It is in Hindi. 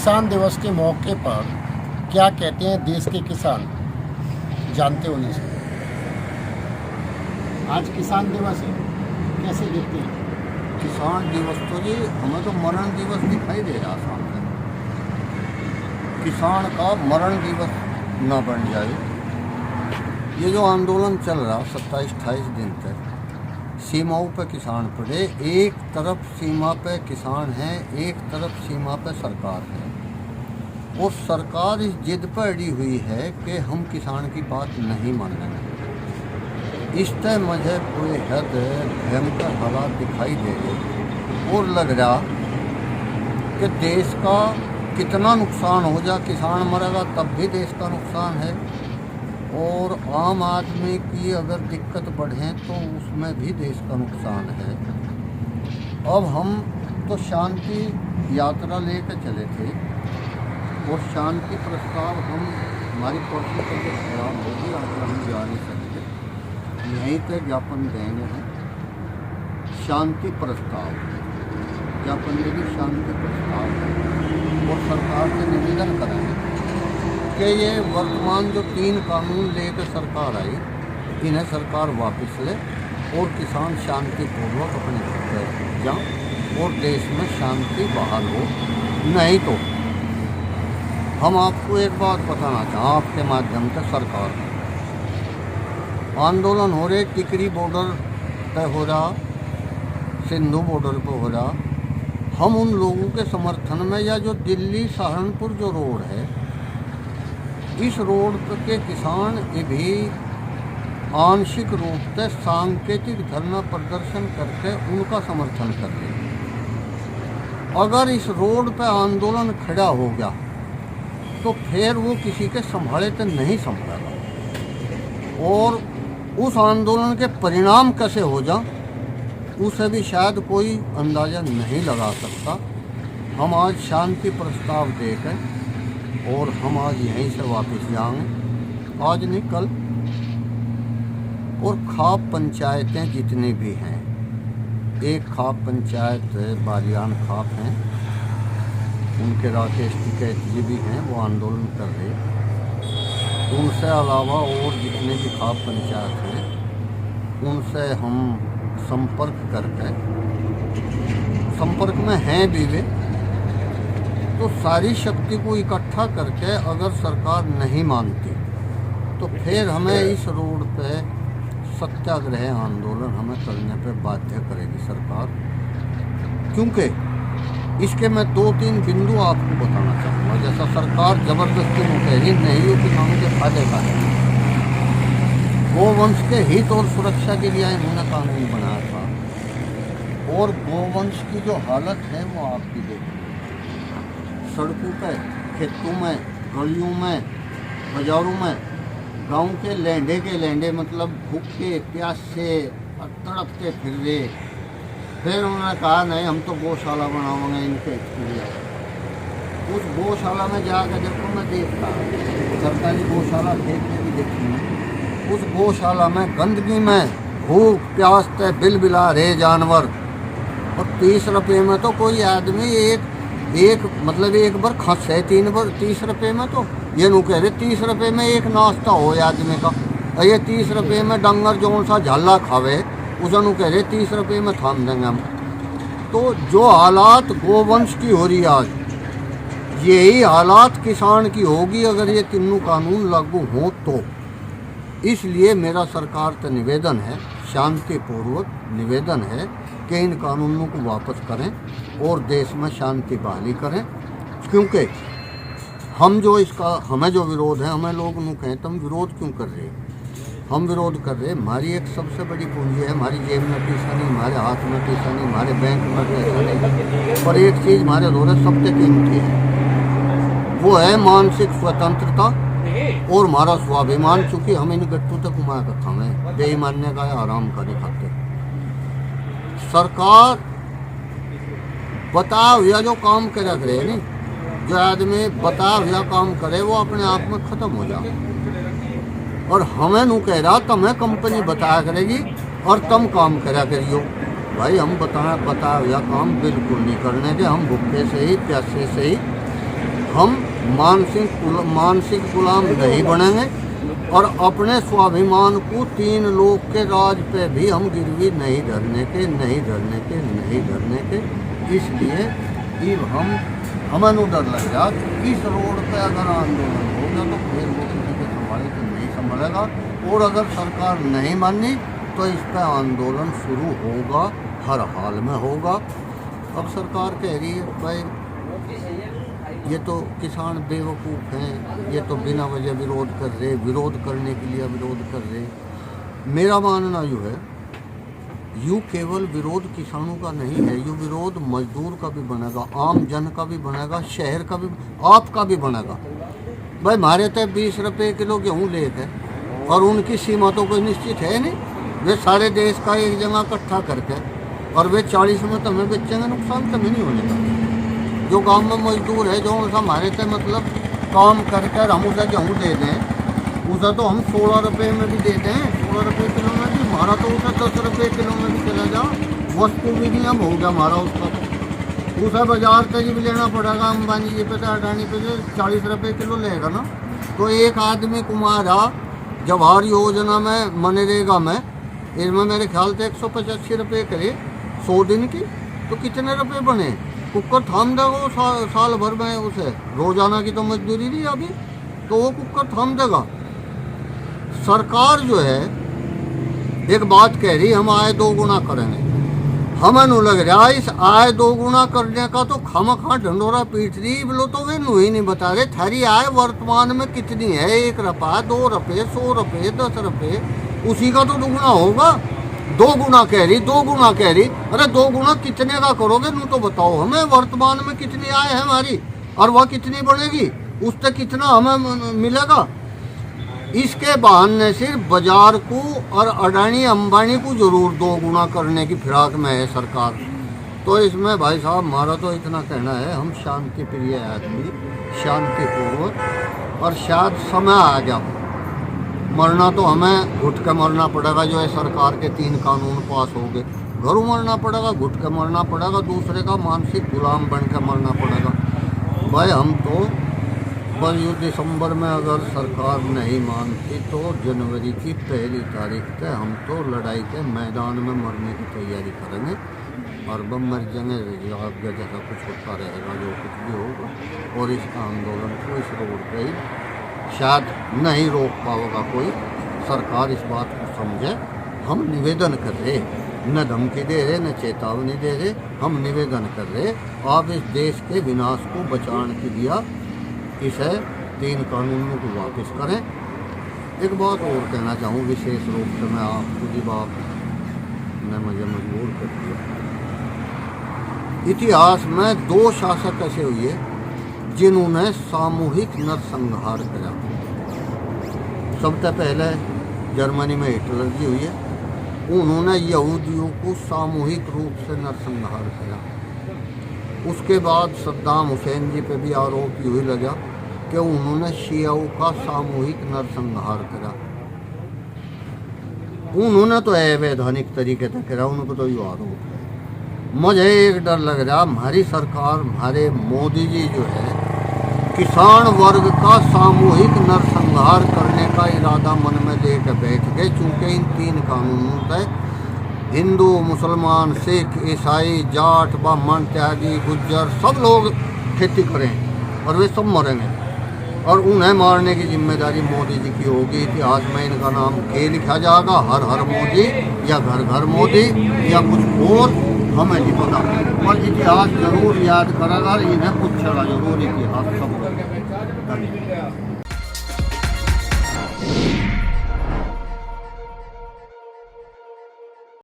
किसान दिवस के मौके पर क्या कहते हैं देश के किसान, जानते होने से। आज किसान दिवस है, कैसे देखते हैं? किसान दिवस तो जी हमें तो मरण दिवस दिखाई दे रहा सामने। किसान का मरण दिवस न बन जाए। ये जो आंदोलन चल रहा 27-28 दिन तक, सीमाओं पे किसान पड़े, एक तरफ सीमा पे किसान हैं, एक तरफ सीमा पे सरकार है, और सरकार इस जिद पर अड़ी हुई है कि हम किसान की बात नहीं मानेंगे। इस तरह मुझे कोई हद भयंकर हालात दिखाई दे रहे और लग रहा कि देश का कितना नुकसान हो जा, किसान मरेगा तब भी देश का नुकसान है, और आम आदमी की अगर दिक्कत बढ़े तो उसमें भी देश का नुकसान है। अब हम तो शांति यात्रा लेकर चले थे और शांति प्रस्ताव हम हमारी पड़ोसी का जो खराब होगी आज हम जा नहीं सकते, यहीं तक ज्ञापन देंगे हैं। शांति प्रस्ताव ज्ञापन में भी शांति प्रस्ताव है और सरकार से निवेदन करेंगे कि ये वर्तमान जो 3 कानून लेकर सरकार आई, इन्हें सरकार वापस ले और किसान शांतिपूर्वक अपने घर पर जाएं और देश में शांति बहाल हो। नहीं तो हम आपको एक बात बताना चाहें आपके माध्यम से, सरकार आंदोलन हो रहे, टिकरी बॉर्डर पे हो रहा, सिंधु बॉर्डर पे हो रहा, हम उन लोगों के समर्थन में, या जो दिल्ली सहारनपुर जो रोड है, इस रोड के किसान ये भी आंशिक रूप से सांकेतिक धरना प्रदर्शन करके उनका समर्थन कर रहे। अगर इस रोड पे आंदोलन खड़ा हो गया तो फिर वो किसी के संभाले तो नहीं संभालेगा, और उस आंदोलन के परिणाम कैसे हो जा उसे भी शायद कोई अंदाज़ा नहीं लगा सकता। हम आज शांति प्रस्ताव देकर और हम आज यहीं से वापस जाएंगे, आज नहीं कल। और खाप पंचायतें जितनी भी हैं, एक खाप पंचायत बालियान खाप हैं, उनके राकेश टिकैत जी भी हैं, वो आंदोलन कर रहे। उनसे अलावा और जितने भी खाप पंचायत हैं उनसे हम संपर्क में हैं भी वे, तो सारी शक्ति को इकट्ठा करके अगर सरकार नहीं मानती तो फिर हमें इस रोड पे सत्याग्रह आंदोलन हमें करने पे बाध्य करेगी सरकार। क्योंकि इसके मैं 2-3 बिंदु आपको बताना चाहूँगा। जैसा सरकार ज़बरदस्ती मुतहरी नहीं हो किसानों के फायदे का है, गोवंश के हित और सुरक्षा के लिए इन्होंने कानून बनाया था, और गोवंश की जो हालत है वो आपकी देखिए, सड़कों पे, खेतों में, गलियों में, बाजारों में, गांव के लेंडे मतलब भूखे प्यासे तड़पते फिर रहे। फिर उन्होंने कहा नहीं हम तो गौशाला बनाओगे इनके लिए। उस गौशाला में जाकर देखो, मैं देखता सरकारी गौशाला खेत में भी देखी, उस गौशाला में गंदगी में भूख प्यास से बिल बिला रहे जानवर, और 30 रुपये में तो कोई आदमी एक बार खस है 30 रुपये में, तो ये नु कह रहे 30 रुपये में एक नाश्ता हो आदमी का, और ये 30 रुपये में डंगर जो सा झाला खावे उसे नु कह रहे 30 रुपये में थाम देंगे हम। तो जो हालात गोवंश की हो रही आज, यही हालात किसान की होगी अगर ये तीनों कानून लागू हों तो। इसलिए मेरा सरकार से निवेदन है, शांतिपूर्वक निवेदन है कि इन कानूनों को वापस करें और देश में शांति बहाली करें। क्योंकि हम जो हमें जो विरोध है, हमें लोग नु कहें तुम विरोध क्यों कर रहे हैं, हम विरोध कर रहे हैं, हमारी एक सबसे बड़ी पूंजी है, हमारी जेब में पैसा नहीं, हमारे हाथ में पैसा नहीं, हमारे बैंक में पैसा नहीं, पर एक चीज़ हमारे दौरे सबसे कीमती है, वो है मानसिक स्वतंत्रता और हमारा स्वाभिमान। चूँकि हम इन गट्टू तक घुमा कर खाएँ, बेईमान्य का आराम करे खाते। सरकार बता हुआ जो काम करे करे नहीं, जो आदमी बता हुआ काम करे वो अपने आप में ख़त्म हो जाए। और हमें नु कह रहा तुम्हें कंपनी बताया करेगी और तुम काम करा करियो। भाई हम बताया हुआ काम बिल्कुल नहीं करने के, हम भूखे से ही प्यासे से ही हम मानसिक गुलाम नहीं बनेंगे और अपने स्वाभिमान को 3 लोग के राज पे भी हम गिरवी नहीं धरने के। इसलिए हमें नु डर लग रहा कि इस रोड पे अगर आंदोलन होगा तो फिर वो किसी के संभाले तो नहीं संभालेगा, और अगर सरकार नहीं मानी तो इस पर आंदोलन शुरू होगा, हर हाल में होगा। अब सरकार कह रही है भाई ये तो किसान बेवकूफ़ हैं, ये तो बिना वजह विरोध कर रहे, विरोध करने के लिए विरोध कर रहे। मेरा मानना यूँ है, यूँ केवल विरोध किसानों का नहीं है, यूँ विरोध मजदूर का भी बनेगा, आम जन का भी बनेगा, शहर का भी, आपका भी बनेगा। भाई हमारे तय 20 रुपये किलो गेहूँ लेते और उनकी सीमा तो कोई निश्चित है नहीं। वे सारे देश का एक जगह इकट्ठा करके और वे 40 में तो हमें बेचेंगे, नुकसान कभी नहीं होने का। जो गांव में मजदूर है, जो उनका हमारे से मतलब काम करके हम उसे गेहूँ दे दें, उसे तो हम 16 रुपये में भी देते हैं, 16 रुपये किलो में भी। हमारा तो उसे 10 रुपये किलो में भी चला जा, वस्तु विनिमय हो गया हमारा उसका। उसे बाजार से भी लेना पड़ेगा, अंबानी जी पे, अडानी पे जो 40 रुपये किलो लेगा ना। तो एक आदमी कुमारा जवाहर योजना में, मनरेगा में, इसमें मेरे ख्याल से 185 रुपये करे 100 दिन की, तो कितने रुपये बने? कुकर थाम देगा साल भर में, उसे रोजाना की तो मजदूरी नहीं अभी, तो वो कुकर थाम देगा। सरकार जो है एक बात कह रही, हम आय 2 गुना करेंगे। हमें नु लग रहा इस आय 2 गुना करने का तो खामखा ढंडोरा पीट रही, बोलो तो वे नु ही नहीं बता रहे थारी आय वर्तमान में कितनी है। 1 रुपया, 2 रुपये, 100 रुपये, 10 रुपये, उसी का तो 2 गुना होगा। 2 गुना कह रही, 2 गुना कह रही। अरे 2 गुना कितने का करोगे? नू तो बताओ हमें, वर्तमान में कितनी आय है हमारी और वह कितनी बढ़ेगी, उससे कितना हमें मिलेगा। इसके बहाने सिर्फ बाजार को और अडानी अंबानी को जरूर 2 गुना करने की फिराक में है सरकार। तो इसमें भाई साहब हमारा तो इतना कहना है, हम शांति प्रिय आदमी, शांतिपूर्वक, और शायद समय आ गया, मरना तो हमें घुट के मरना पड़ेगा। जो है सरकार के 3 कानून पास हो गए, घरों मरना पड़ेगा, घुट के मरना पड़ेगा, दूसरे का मानसिक गुलाम बन के मरना पड़ेगा। भाई हम तो बस दिसंबर में अगर सरकार नहीं मानती तो जनवरी की 1 तारीख से हम तो लड़ाई के मैदान में मरने की तैयारी करेंगे, और बम मर जाएंगे, जैसा कुछ होता रहेगा, जो कुछ भी होगा। और इस आंदोलन को इस रोड पर ही शायद नहीं रोक पाएगा कोई। सरकार इस बात को समझे। हम निवेदन कर रहे, न धमकी दे रहे, न चेतावनी दे रहे, हम निवेदन कर रहे, आप इस देश के विनाश को बचाने के लिए इसे 3 कानूनों को वापस करें। एक बात और कहना चाहूँ, विशेष रूप से मैं आपको जी बात ने मुझे मजबूर कर दिया। इतिहास में 2 शासक ऐसे हुए जिन्होंने सामूहिक नरसंहार किया। सबसे पहले जर्मनी में हिटलर जी हुए, उन्होंने यहूदियों को सामूहिक रूप से नरसंहार किया। उसके बाद सद्दाम हुसैन जी पे भी आरोप यूँ लगा कि उन्होंने शियाओं का सामूहिक नरसंहार करा। उन्होंने तो अवैधानिक तरीके से करा, उनको तो यूँ आरोप है। मुझे एक डर लग रहा, हमारी सरकार, हमारे मोदी जी जो है, किसान वर्ग का सामूहिक नरसंहार करने का इरादा मन में लेकर बैठ गए। चूँकि इन 3 कानूनों से हिंदू, मुसलमान, सिख, ईसाई, जाट, ब्राह्मण, त्यागी, गुज्जर सब लोग खेती करें और वे सब मरेंगे, और उन्हें मारने की जिम्मेदारी मोदी जी की होगी। इतिहास में इनका नाम के लिखा जाएगा, हर हर मोदी या घर घर मोदी या कुछ और, हमें नहीं पता, पर इतिहास जरूर याद करेगा, इन्हें पूछेगा जरूर इतिहास सब।